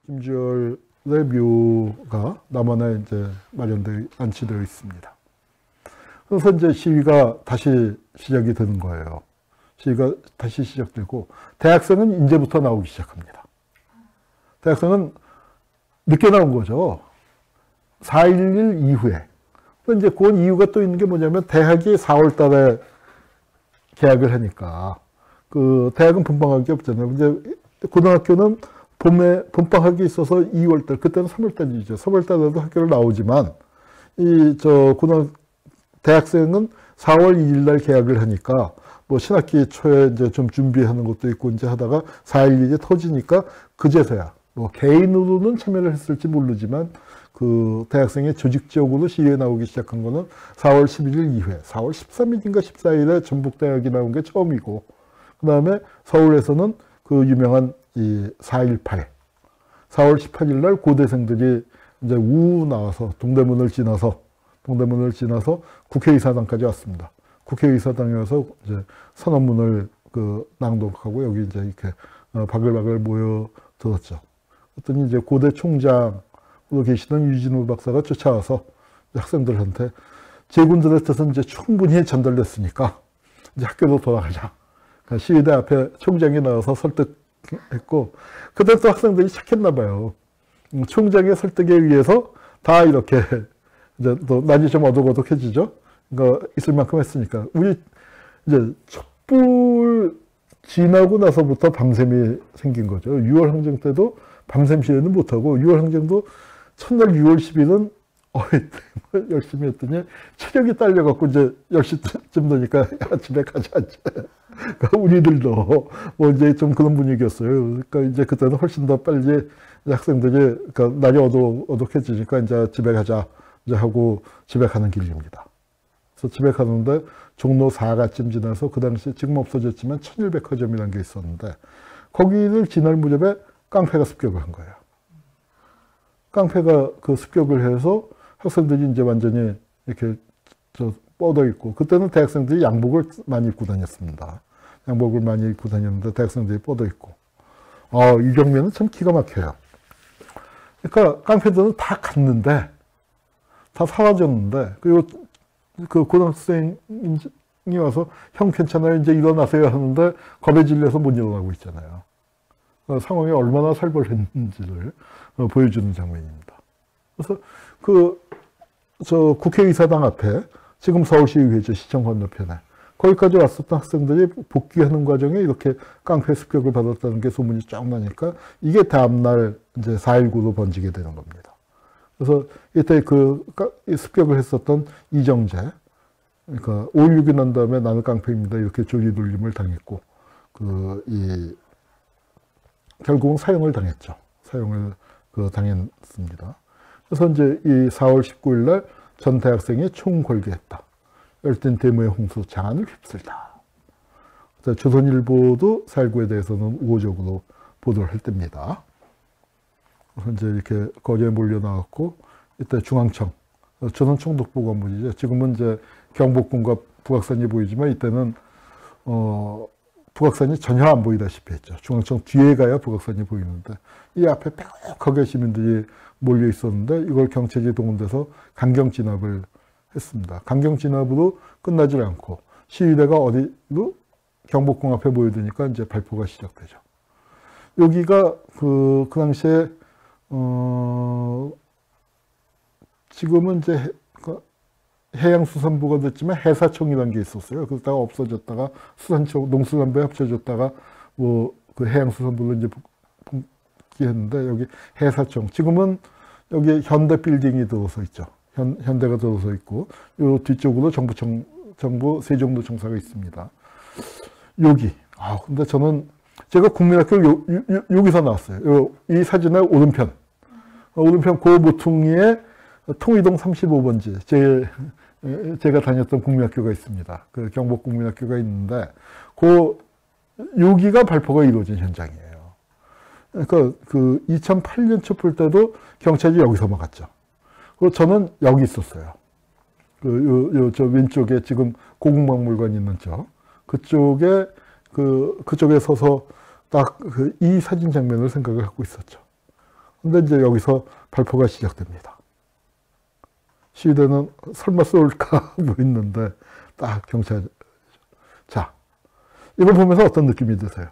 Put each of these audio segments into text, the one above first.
김주열의 묘가 남원에 이제 안치되어 있습니다. 그래서 이제 시위가 다시 시작이 되는 거예요. 시위가 다시 시작되고, 대학생은 이제부터 나오기 시작합니다. 대학생은 늦게 나온 거죠. 4.11 이후에. 이제 그 이유가 또 있는 게 뭐냐면, 대학이 4월 달에 개학을 하니까, 대학은 봄방학이 없잖아요. 이제 고등학교는 봄방학이 있어서 2월 달, 그때는 3월 달이죠. 3월 달에도 학교를 나오지만, 대학생은 4월 2일 날 개학을 하니까, 뭐 신학기 초에 이제 좀 준비하는 것도 있고 이제 하다가 4.11이 터지니까 그제서야 뭐 개인으로는 참여를 했을지 모르지만 대학생이 조직적으로 시위에 나오기 시작한 거는 4월 11일 이후에 4월 13일인가 14일에 전북대학이 나온 게 처음이고, 그 다음에 서울에서는 유명한 4.18 4월 18일 날 고대생들이 이제 나와서 동대문을 지나서 국회의사당까지 왔습니다. 국회의사당에 와서 이제 선언문을 낭독하고 여기 이제 이렇게 바글바글 모여들었죠. 그랬더니 이제 고대 총장으로 계시던 유진우 박사가 쫓아와서 학생들한테 제군들의 뜻은 이제 충분히 전달됐으니까 이제 학교로 돌아가자. 그러니까 시위대 앞에 총장이 나와서 설득했고, 그때 또 학생들이 착했나 봐요. 총장의 설득에 의해서 다 이렇게 이제 또 날이 좀 어둑어둑해지죠. 그러니까 있을 만큼 했으니까. 우리 이제 촛불 지나고 나서부터 밤샘이 생긴 거죠. 6월 항쟁 때도 밤샘 시위는 못하고, 6월 항쟁도 첫날 6월 10일은 열심히 했더니 체력이 딸려갖고 이제 10시쯤 되니까 야, 집에 가자. 그러니까 우리들도 뭐 이제 좀 그런 분위기였어요. 그러니까 이제 그때는 훨씬 더 빨리 학생들이, 그러니까 날이 어둑해지니까 이제 집에 가자 이제 하고 집에 가는 길입니다. 그래서 집에 가는데 종로 4가쯤 지나서 그 당시 지금 없어졌지만 천일백화점이라는 게 있었는데, 거기를 지날 무렵에 깡패가 습격을 한 거예요. 깡패가 습격을 해서 학생들이 이제 완전히 이렇게 뻗어 있고, 그때는 대학생들이 양복을 많이 입고 다녔습니다. 양복을 많이 입고 다녔는데 대학생들이 뻗어 있고, 이 장면은 참 기가 막혀요. 그러니까 깡패들은 다 갔는데, 다 사라졌는데, 그리고 고등학생이 와서 형 괜찮아요, 이제 일어나세요 하는데 겁에 질려서 못 일어나고 있잖아요. 상황이 얼마나 살벌했는지를 보여주는 장면입니다. 그래서 국회의사당 앞에, 지금 서울시의회죠, 시청 건너편에, 거기까지 왔었던 학생들이 복귀하는 과정에 이렇게 깡패 습격을 받았다는 게 소문이 쫙 나니까 이게 다음날 이제 4.19로 번지게 되는 겁니다. 그래서 이때 습격을 했었던 이정재, 그러니까 5.16이 난 다음에 나는 깡패입니다 이렇게 조리돌림을 당했고, 결국은 사형을 당했죠. 사형을 당했습니다. 그래서 이제 이 4월 19일 날 전 대학생이 총궐기했다. 열띤 데모의 홍수 장안을 휩쓸다. 조선일보도 4.19에 대해서는 우호적으로 보도를 할 때입니다. 그래서 이제 이렇게 거리에 몰려 나왔고, 이때 중앙청, 조선총독보관부이죠. 지금은 이제 경복궁과 북악산이 보이지만 이때는 북악산이 전혀 안 보이다시피 했죠. 중앙청 뒤에 가야 북악산이 보이는데, 이 앞에 빽하게 시민들이 몰려 있었는데 이걸 경찰이 동원돼서 강경 진압을 했습니다. 강경 진압으로 끝나질 않고 시위대가 어디로 경복궁 앞에 모여드니까 이제 발포가 시작되죠. 여기가 그 당시에 지금은 이제 해양수산부가 됐지만 해사청이라는 게 있었어요. 그러다가 없어졌다가 수산청, 농수산부에 합쳐졌다가 해양수산부로 이제 복귀했는데, 여기 해사청. 지금은 여기 현대 빌딩이 들어서 있죠. 현대가 들어서 있고, 요 뒤쪽으로 정부 세종도청사가 있습니다. 여기. 근데 저는 제가 국민학교 여기서 나왔어요. 이 사진의 오른편 그 모퉁이에 통이동 35번지 제가 다녔던 국민학교가 있습니다. 경복국민학교가 있는데 여기가 발포가 이루어진 현장이에요. 그러니까 2008년 촛불 때도 경찰이 여기서 막았죠. 그리고 저는 여기 있었어요. 저 왼쪽에 지금 고궁박물관 있는 그쪽에 서서 딱 이 사진 장면을 생각을 하고 있었죠. 근데 이제 여기서 발포가 시작됩니다. 시위대는 설마 쏠까 뭐 있는데 딱 경찰. 자, 이걸 보면서 어떤 느낌이 드세요?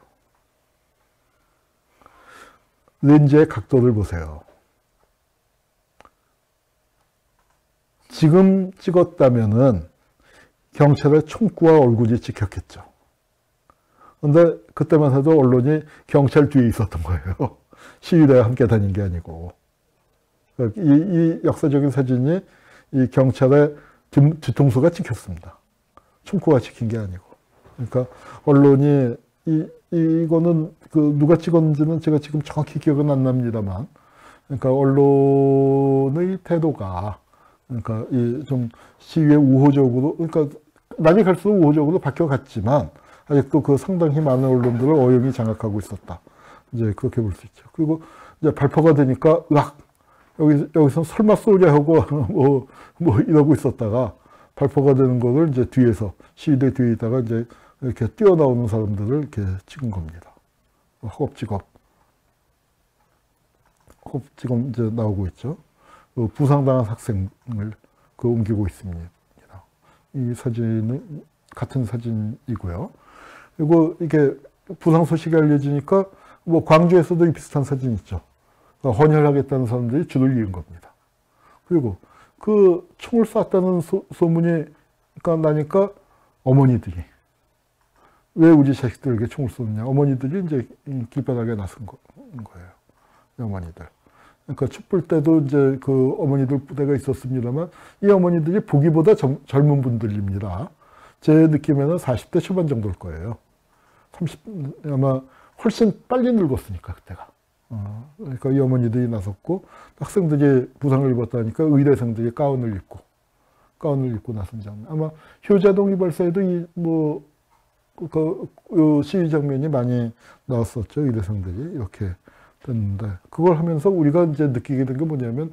렌즈의 각도를 보세요. 지금 찍었다면은 경찰의 총구와 얼굴이 찍혔겠죠. 근데 그때만 해도 언론이 경찰 뒤에 있었던 거예요. 시위대와 함께 다닌 게 아니고. 이 역사적인 사진이 이 경찰의 뒤통수가 찍혔습니다. 총구가 찍힌 게 아니고. 그러니까 언론이 이거는 그 누가 찍었는지는 제가 지금 정확히 기억은 안 납니다만, 그러니까 언론의 태도가 그러니까 이 좀 시위에 우호적으로, 그러니까 날이 갈수록 우호적으로 바뀌어갔지만 아직도 그 상당히 많은 언론들을 어영이 장악하고 있었다. 이제 그렇게 볼 수 있죠. 그리고 이제 발표가 되니까 으악, 여기서 설마 쏘냐 하고 뭐 이러고 있었다가 발표가 되는 거를 이제 뒤에서 시위대 뒤에 있다가 이제 이렇게 뛰어나오는 사람들을 이렇게 찍은 겁니다. 허겁지겁 이제 나오고 있죠. 부상당한 학생을 옮기고 있습니다. 이 사진은 같은 사진이고요. 그리고 이게 부상 소식이 알려지니까 뭐 광주에서도 이 비슷한 사진 있죠. 헌혈하겠다는 사람들이 줄을 이은 겁니다. 그리고 그 총을 쐈다는 소문이 나니까 어머니들이 왜 우리 자식들에게 총을 쏘느냐. 어머니들이 이제 길바닥에 나선 거예요. 어머니들. 그러니까 촛불 때도 이제 그 어머니들 부대가 있었습니다만 이 어머니들이 보기보다 젊은 분들입니다. 제 느낌에는 40대 초반 정도일 거예요. 30, 아마 훨씬 빨리 늙었으니까 그때가. 그러니까 이 어머니들이 나섰고 학생들이 부상을 입었다니까 의대생들이 가운을 입고 나선 장면. 아마 효자동 이발사에도 그 시위 장면이 많이 나왔었죠. 의대생들이 이렇게 됐는데 그걸 하면서 우리가 이제 느끼게 된 게 뭐냐면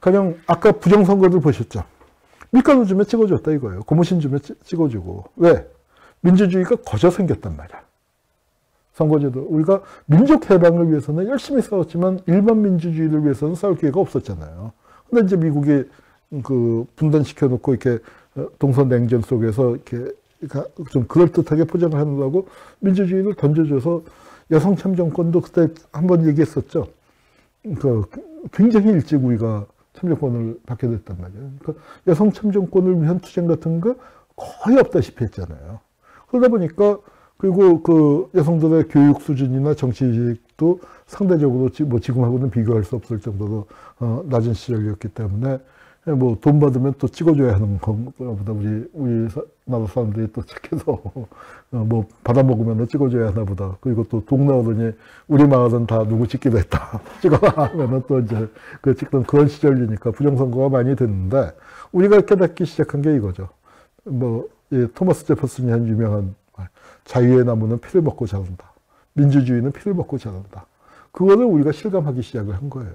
그냥 아까 부정선거를 보셨죠. 밀가루 주면 찍어줬다 이거예요. 고무신 주면 찍어주고. 왜? 민주주의가 거저 생겼단 말이야. 선거제도. 우리가 민족 해방을 위해서는 열심히 싸웠지만 일반 민주주의를 위해서는 싸울 기회가 없었잖아요. 근데 이제 미국이 그 분단시켜 놓고 이렇게 동서 냉전 속에서 이렇게 좀 그럴듯하게 포장을 하려고 민주주의를 던져줘서 여성 참정권도 그때 한번 얘기했었죠. 굉장히 일찍 우리가 참정권을 받게 됐단 말이에요. 그러니까 여성 참정권을 위한 투쟁 같은 거 거의 없다시피 했잖아요. 그러다 보니까 그리고 그 여성들의 교육 수준이나 정치직도 상대적으로 뭐 지금하고는 비교할 수 없을 정도로 낮은 시절이었기 때문에 뭐 돈 받으면 또 찍어줘야 하는 것보다 우리 나라 사람들이 또 착해서 뭐 받아먹으면 찍어줘야 하나 보다. 그리고 또 동네 어른이 우리 마을은 다 누구 찍기로 했다. 찍어라 하면은 또 이제 그 찍던 그런 시절이니까 부정선거가 많이 됐는데 우리가 깨닫기 시작한 게 이거죠. 뭐 토마스 제퍼슨이 한 유명한 말, 자유의 나무는 피를 먹고 자란다. 민주주의는 피를 먹고 자란다. 그거를 우리가 실감하기 시작을 한 거예요.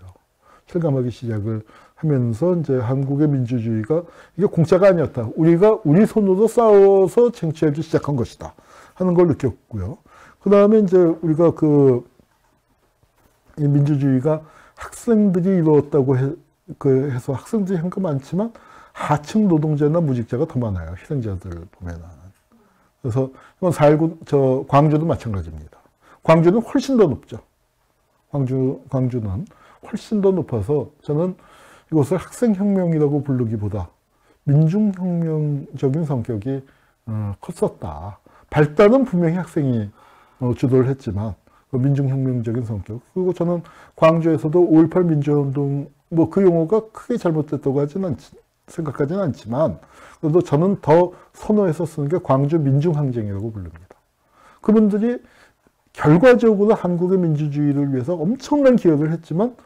실감하기 시작을 하면서 이제 한국의 민주주의가 이게 공짜가 아니었다. 우리가 우리 손으로 싸워서 쟁취하기 시작한 것이다. 하는 걸 느꼈고요. 그 다음에 이제 우리가 이 민주주의가 학생들이 이루었다고 해서 학생들이 한 거 많지만 하층 노동자나 무직자가 더 많아요. 희생자들 보면은. 그래서 이건 4.19 광주도 마찬가지입니다. 광주는 훨씬 더 높죠. 광주는 훨씬 더 높아서 저는 이것을 학생혁명이라고 부르기보다 민중혁명적인 성격이 컸었다. 발단은 분명히 학생이 주도를 했지만 민중혁명적인 성격. 그리고 저는 광주에서도 5.18 민주화운동 뭐 그 용어가 크게 잘못됐다고 생각하지는 않지만 그래도 저는 더 선호해서 쓰는 게 광주 민중항쟁이라고 부릅니다. 그분들이 결과적으로 한국의 민주주의를 위해서 엄청난 기여를 했지만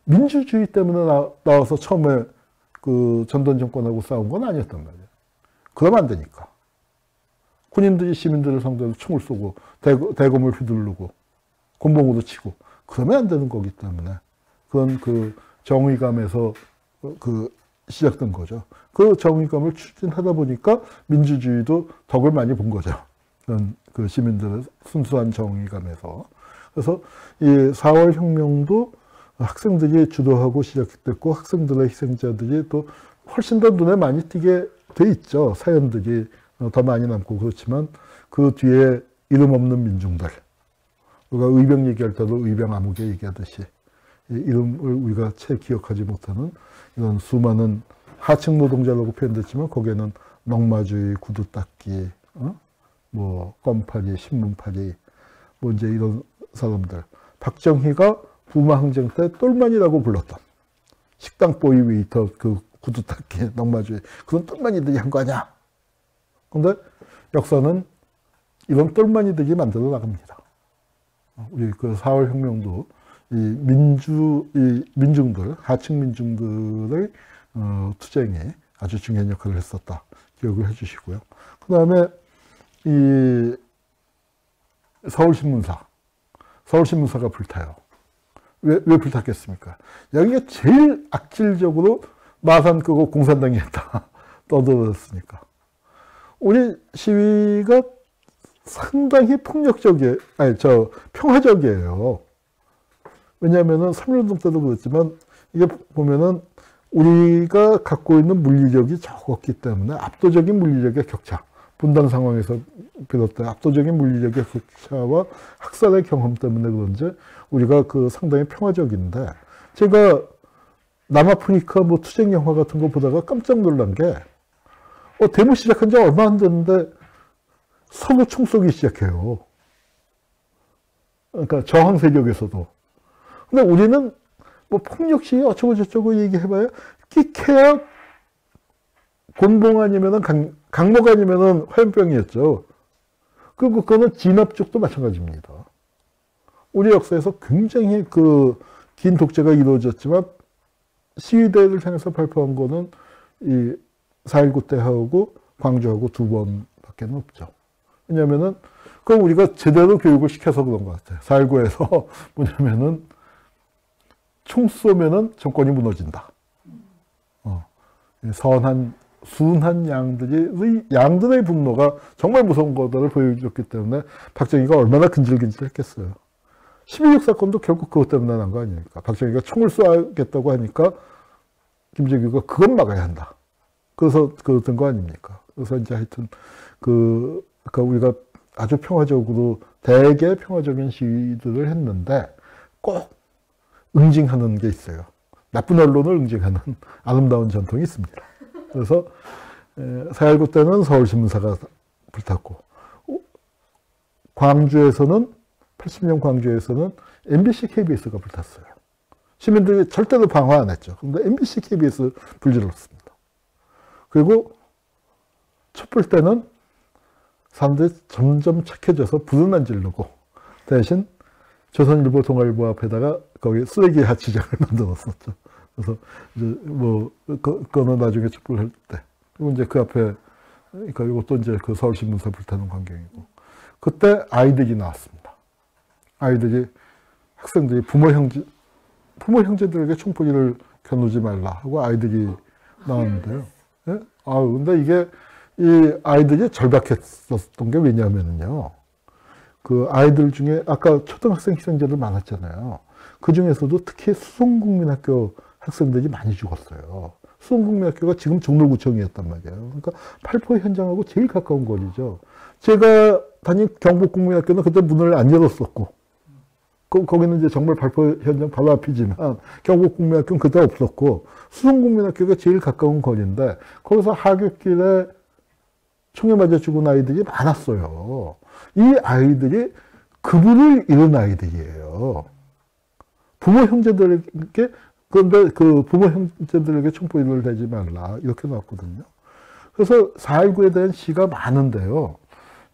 민주주의 때문에 나와서 처음에 그 전던 정권하고 싸운 건 아니었단 말이에요. 그러면 안 되니까. 군인들이 시민들을 상대로 총을 쏘고 대검을 휘두르고 곤봉으로 치고 그러면 안 되는 거기 때문에 그건 그 정의감에서 시작된 거죠. 그 정의감을 추진하다 보니까 민주주의도 덕을 많이 본 거죠. 그 시민들의 순수한 정의감에서. 그래서 이 4월 혁명도 학생들이 주도하고 시작됐고 학생들의 희생자들이 또 훨씬 더 눈에 많이 띄게 돼 있죠. 사연들이 더 많이 남고 그렇지만 그 뒤에 이름 없는 민중들, 우리가 의병 얘기할 때도 의병 아무개 얘기하듯이 이름을 우리가 채 기억하지 못하는 이런 수많은 하층 노동자라고 표현됐지만 거기에는 넝마주의, 구두닦기, 뭐 껌파리, 신문파리, 뭐 이제 이런 사람들. 박정희가 부마 항쟁 때 똘만이라고 불렀던 식당 보이 웨이터 그 구두닦기, 넝마주의 그런 똘만이들이 한 거 아니야. 근데 역사는 이런 똘만이들이 만들어 나갑니다. 우리 그 4월 혁명도 이 민중들, 하층 민중들의 투쟁에 아주 중요한 역할을 했었다. 기억을 해 주시고요. 그 다음에 이 서울신문사가 불타요. 왜 불탔겠습니까? 여기가 제일 악질적으로 마산 끄고 공산당이 했다. 떠들었으니까. 우리 시위가 상당히 평화적이에요. 왜냐하면은 3.1운동 때도 그렇지만 이게 보면은 우리가 갖고 있는 물리력이 적었기 때문에 압도적인 물리력의 격차, 분단 상황에서 비롯된 압도적인 물리력의 격차와 학살의 경험 때문에 그런지 우리가 그 상당히 평화적인데 제가 남아프리카 뭐 투쟁 영화 같은 거 보다가 깜짝 놀란 게 데모 시작한 지 얼마 안 됐는데 서로 총 쏘기 시작해요. 그러니까 저항 세력에서도. 근데 우리는 뭐 폭력 시위 어쩌고 저쩌고 얘기해봐야 끼케야 곤봉 아니면은 강목 아니면은 화염병이었죠. 그리고 그거는 진압 쪽도 마찬가지입니다. 우리 역사에서 굉장히 그 긴 독재가 이루어졌지만 시위대를 향해서 발표한 거는 이 4.19 때 하고 광주하고 2번밖에 없죠. 왜냐면은 그럼 우리가 제대로 교육을 시켜서 그런 것 같아요. 4.19에서 뭐냐면은 총 쏘면은 정권이 무너진다. 순한 양들의 분노가 정말 무서운 것들을 보여줬기 때문에 박정희가 얼마나 근질근질했겠어요. 12.6 사건도 결국 그것 때문에 난 거 아닙니까? 박정희가 총을 쏘겠다고 하니까 김정일가 그건 막아야 한다. 그래서 그랬던 거 아닙니까? 그래서 이제 하여튼 그러니까 우리가 아주 평화적으로 되게 평화적인 시위들을 했는데 꼭 응징하는 게 있어요. 나쁜 언론을 응징하는 아름다운 전통이 있습니다. 그래서 4.19 때는 서울신문사가 불탔고 광주에서는 80년 광주에서는 MBC, KBS가 불탔어요. 시민들이 절대로 방화 안 했죠. 근데 MBC, KBS 불질렀습니다. 그리고 촛불 때는 사람들이 점점 착해져서 불은 안 지르고 대신 조선일보, 동아일보 앞에다가 거기 쓰레기 하치장을 만들었었죠. 그래서 이제 뭐 그거는 나중에 촛불할 때 그리고 이제 그 앞에 그러니까 이것도 이제 그 서울신문사 불타는 광경이고 그때 아이들이 나왔습니다. 아이들이 학생들이 부모 형제들에게 총포기를 겨누지 말라 하고 아이들이 나왔는데요. 예? 근데 이게 이 아이들이 절박했었던 게 왜냐하면요. 그 아이들 중에 아까 초등학생 희생자들 많았잖아요. 그 중에서도 특히 수성국민학교 학생들이 많이 죽었어요. 수성국민학교가 지금 종로구청이었단 말이에요. 그러니까 팔포 현장하고 제일 가까운 거리죠. 제가 다닌 경북국민학교는 그때 문을 안 열었었고, 거기는 이제 정말 발포 현장 바로 앞이지만 경북국민학교는 그때 없었고 수성국민학교가 제일 가까운 거리인데 거기서 하굣길에 총에 맞아 죽은 아이들이 많았어요. 이 아이들이 그분을 잃은 아이들이에요. 부모 형제들에게 그런데 그 부모 형제들에게 총포기를 대지 말라 이렇게 나왔거든요. 그래서 4.19에 대한 시가 많은데요.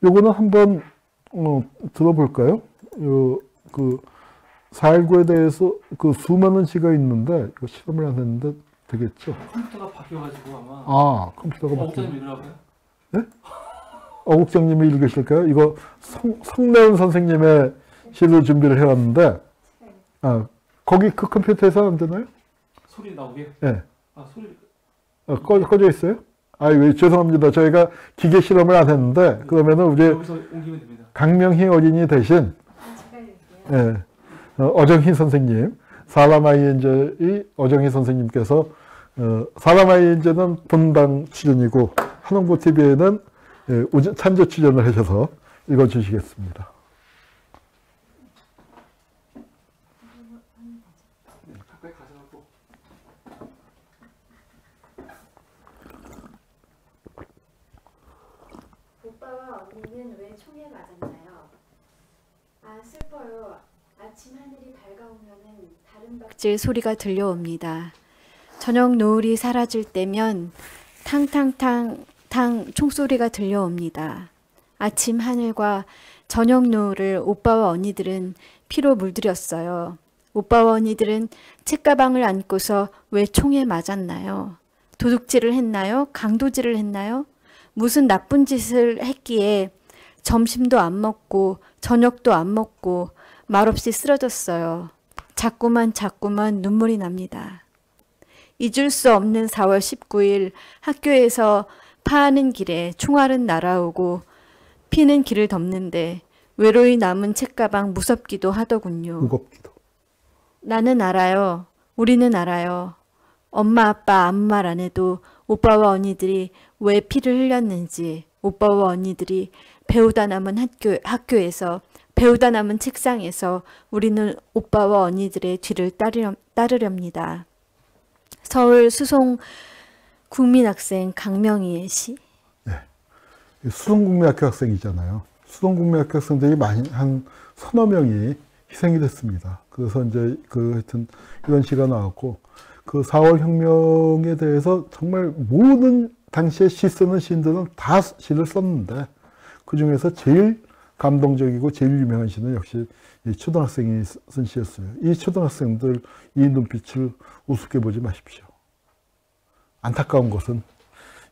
요거는 한번 들어볼까요? 그 4.19에 대해서 그 수많은 시가 있는데 이거 실험을 안 했는데 되겠죠? 컴퓨터가 바뀌어가지고 아마. 컴퓨터가 바뀌어. 어국장님 읽으라고요? 네? 어국장님이 읽으실까요? 이거 성내은 선생님의 시를 준비를 해왔는데 거기 그 컴퓨터에서 안 되나요? 소리 나오게? 네. 소리. 꺼져 있어요? 왜 죄송합니다. 저희가 기계 실험을 안 했는데 그러면은 우리 여기서 옮기면 됩니다. 강명희 어린이 대신 어정희 선생님 사람아이엔젤이 어정희 선생님께서 사람아이엔젤은 본당 출연이고 한홍보 TV에는 찬조 출연을 하셔서 읽어주시겠습니다. 가까이 가져가고. 오빠와 언니는 왜 총에 맞았나요? 아, 슬퍼요. 아침 하늘이 밝아오면은 다른 박질 소리가 들려옵니다. 저녁 노을이 사라질 때면 탕탕탕탕 총소리가 들려옵니다. 아침 하늘과 저녁 노을을 오빠와 언니들은 피로 물들였어요. 오빠와 언니들은 책가방을 안고서 왜 총에 맞았나요? 도둑질을 했나요? 강도질을 했나요? 무슨 나쁜 짓을 했기에 점심도 안 먹고 저녁도 안 먹고 말없이 쓰러졌어요. 자꾸만 눈물이 납니다. 잊을 수 없는 4월 19일 학교에서 파하는 길에 총알은 날아오고 피는 길을 덮는데 외로이 남은 책가방 무섭기도 하더군요. 무겁기도. 나는 알아요. 우리는 알아요. 엄마 아빠 아무 말 안 해도 오빠와 언니들이 왜 피를 흘렸는지, 오빠와 언니들이 배우다 남은 학교에서 배우다 남은 책상에서 우리는 오빠와 언니들의 뒤를 따르렵니다. 서울 수송 국민학생 강명희의 시. 네. 수송국민학교 학생이잖아요. 수송국민학교 학생들이 한 서너 명이 희생이 됐습니다. 그래서 이제 하여튼 이런 시가 나왔고, 그 4월 혁명에 대해서 정말 모든 당시에 시 쓰는 시인들은 다 시를 썼는데, 그 중에서 제일 감동적이고 제일 유명한 시는 역시 이 초등학생이 쓴 시였어요. 이 초등학생들 이 눈빛을 우습게 보지 마십시오. 안타까운 것은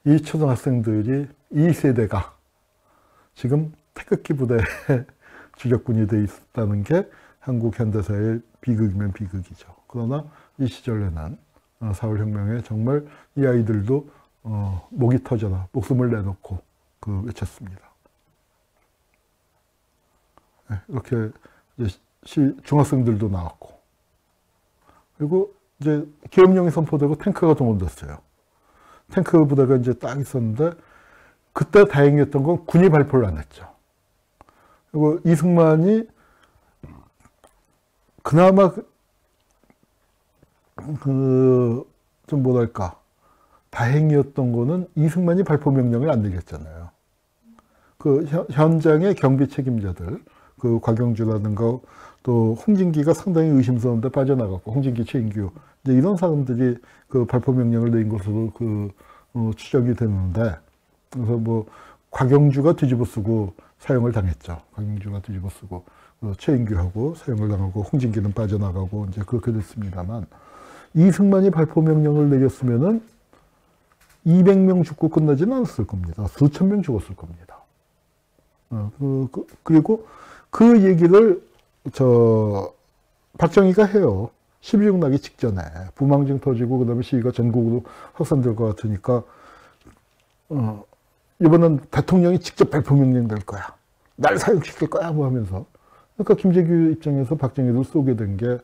이 초등학생들이 이 세대가 지금 태극기 부대 주력군이 돼 있다는 게 한국 현대사의 비극이면 비극이죠. 그러나 이 시절에는 4월 혁명에 정말 이 아이들도 목이 터져라 목숨을 내놓고 외쳤습니다. 네, 이렇게 이제 중학생들도 나왔고, 그리고 이제 계엄령이 선포되고 탱크가 동원됐어요. 탱크 부대가 이제 딱 있었는데, 그때 다행이었던 건 군이 발표를 안 했죠. 그리고 이승만이 그나마 좀 뭐랄까 다행이었던 거는 이승만이 발포 명령을 안 내렸잖아요. 그 현장의 경비 책임자들, 그 곽영주라든가 또 홍진기가 상당히 의심스러운데 빠져나갔고, 홍진기, 최인규 이제 이런 사람들이 그 발포 명령을 내린 것으로 추정이 되는데, 그래서 뭐 곽영주가 뒤집어쓰고 사형을 당했죠. 곽영주가 뒤집어쓰고 최인규하고 사형을 당하고 홍진기는 빠져나가고 이제 그렇게 됐습니다만, 이승만이 발포 명령을 내렸으면은 200명 죽고 끝나지는 않았을 겁니다. 수천 명 죽었을 겁니다. 그리고 그 얘기를 박정희가 해요. 12.6 나기 직전에 부망증 터지고 그다음에 시위가 전국으로 확산될 것 같으니까 이번엔 대통령이 직접 발포 명령 될 거야. 날 사형시킬 거야 뭐 하면서. 그러니까 김재규 입장에서 박정희를 쏘게 된 게,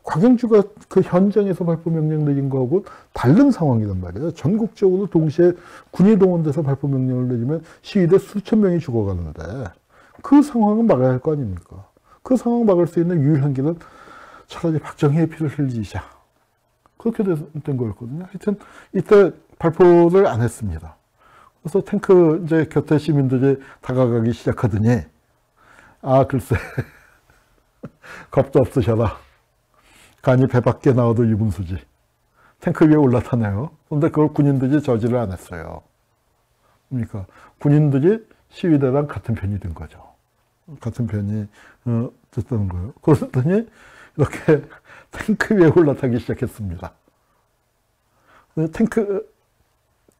곽영주가 그 현장에서 발포 명령 내린 거하고 다른 상황이란 말이에요. 전국적으로 동시에 군이 동원돼서 발포 명령을 내리면 시위대 수천 명이 죽어가는데, 그 상황은 막아야 할 거 아닙니까? 그 상황 막을 수 있는 유일한 길은 차라리 박정희의 피를 흘리자. 그렇게 된 거였거든요. 하여튼 이때 발포를 안 했습니다. 그래서 탱크 이제 곁에 시민들이 다가가기 시작하더니, 아 글쎄 겁도 없으셔라. 간이 배 밖에 나와도 유분수지. 탱크 위에 올라타네요. 그런데 그걸 군인들이 저지를 안 했어요. 그러니까 군인들이 시위대랑 같은 편이 된 거죠. 같은 편이 됐다는 거예요. 그랬더니 이렇게 탱크 위에 올라타기 시작했습니다.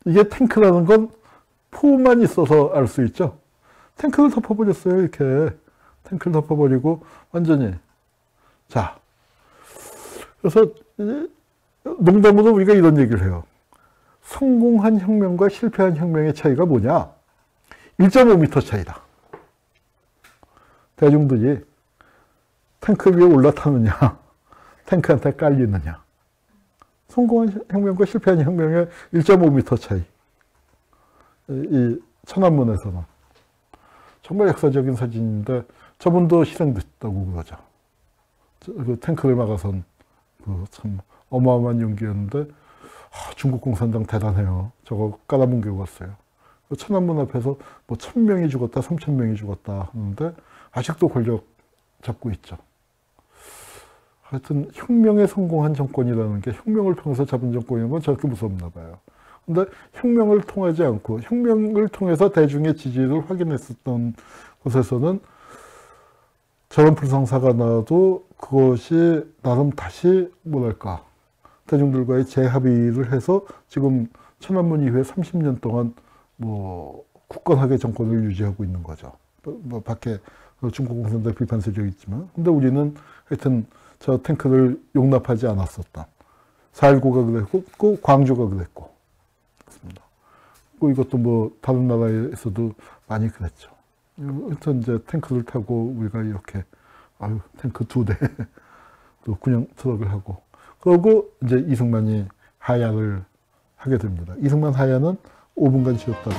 이게 탱크라는 건 포만 있어서 알 수 있죠. 탱크를 덮어버렸어요. 이렇게 탱크를 덮어버리고 완전히. 자, 그래서 농담으로 우리가 이런 얘기를 해요. 성공한 혁명과 실패한 혁명의 차이가 뭐냐? 1.5m 차이다. 대중들이 탱크 위에 올라타느냐, 탱크한테 깔리느냐. 성공한 혁명과 실패한 혁명의 1.5m 차이. 이 천안문에서는. 정말 역사적인 사진인데 저분도 희생됐다고 그러죠. 그 탱크를 막아선 그 참 어마어마한 용기였는데 중국 공산당 대단해요. 저거 깔아뭉개고 왔어요. 천안문 앞에서 뭐 1,000명이 죽었다, 3,000명이 죽었다 하는데 아직도 권력 잡고 있죠. 하여튼 혁명에 성공한 정권이라는 게 혁명을 통해서 잡은 정권이라는 건 저렇게 무섭나 봐요. 근데 혁명을 통하지 않고 혁명을 통해서 대중의 지지를 확인했었던 곳에서는 저런 불상사가 나도 그것이 나름 다시 뭐랄까 대중들과의 재합의를 해서 지금 천안문 이후에 30년 동안 뭐 굳건하게 정권을 유지하고 있는 거죠. 뭐 밖에 중국 공산당 비판 세력이 있지만, 근데 우리는 하여튼 저 탱크를 용납하지 않았었던 4.19가 그랬고 광주가 그랬고 그렇습니다. 이것도 뭐 다른 나라에서도 많이 그랬죠. 하여튼 이제 탱크를 타고 우리가 이렇게 탱크 2대 또 군용 트럭을 하고 그러고 이제 이승만이 하야를 하게 됩니다. 이승만 하야는 5분간 쉬었다가